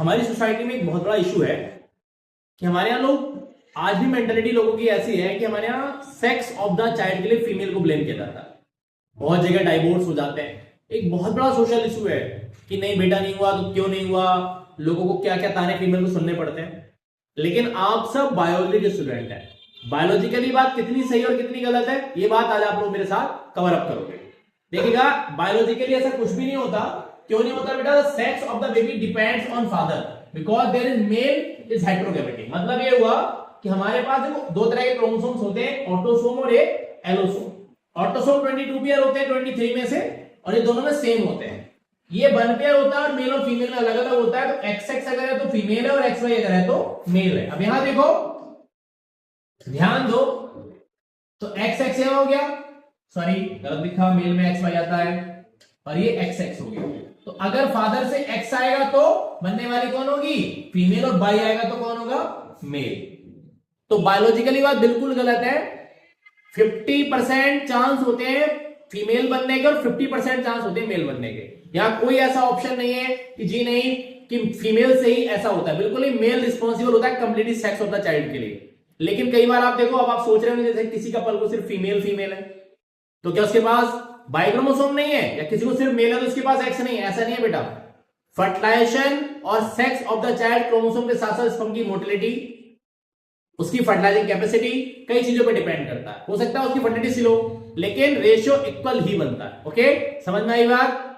हमारी सोसाइटी में एक बहुत बड़ा इशू है कि हमारे यहाँ लोग आज भी मेंटेलिटी लोगों की ऐसी है कि हमारे यहाँ सेक्स ऑफ द चाइल्ड के लिए फीमेल को ब्लेम किया जाता है। बहुत जगह डाइवोर्स हो जाते हैं। एक बहुत बड़ा सोशल इशू है कि नहीं बेटा नहीं हुआ तो क्यों नहीं हुआ, लोगों को क्या क्या ताने फीमेल को सुनने पड़ते हैं। लेकिन आप सब बायोलॉजी के स्टूडेंट हैं, बायोलॉजिकली बात कितनी सही और कितनी गलत है ये बात आज आप लोग मेरे साथ कवर अप करोगे। देखिएगा बायोलॉजिकली ऐसा कुछ भी नहीं होता। क्यों नहीं होता बेटा? Sex of the baby depends on father because there is male is heterogamety. मतलब ये हुआ कि हमारे पास देखो दो तरह के क्रोमोसोम्स होते हैं, ऑटोसोम और एक एलोसोम। ऑटोसोम 22 पेयर होते हैं 23 में से, और ये दोनों में सेम होते हैं। ये 1 पेयर होता है और मेल और फीमेल में अलग अलग होता है। तो XX अगर है तो फीमेल है और XY अगर है तो मेल है। अब यहां देखो ध्यान दो, तो XX ये हो गया, सॉरी गलत लिखा, मेल में XY आता है और ये XX हो गया। तो अगर फादर से X आएगा तो बनने वाली कौन होगी? फीमेल, और Y आएगा तो कौन होगा? मेल। तो बायोलॉजिकली बात बिल्कुल गलत है। 50% चांस होते हैं फीमेल बनने के और 50% चांस होते हैं मेल बनने के। यहां कोई ऐसा ऑप्शन नहीं है कि जी नहीं कि फीमेल से ही ऐसा होता है। बिल्कुल ही मेल रिस्पॉन्सिबल होता है completely sex of the child के लिए। लेकिन कई बार आप देखो, अब आप सोच रहे हो जैसे किसी कपल को सिर्फ फीमेल फीमेल है तो क्या उसके पास बाई क्रोमोसोम नहीं है, या किसी को सिर्फ मेल है तो उसके पास एक्स नहीं है? ऐसा नहीं है बेटा। फर्टिलाइजेशन और sex of the child chromosome के साथ साथ स्पर्म की मोटिलिटी, उसकी फर्टिलाइजिंग कैपेसिटी कई चीजों पे डिपेंड करता है। हो सकता है उसकी फर्टिलिटी स्लो, लेकिन रेशियो इक्वल ही बनता है। ओके, समझ में आई बात?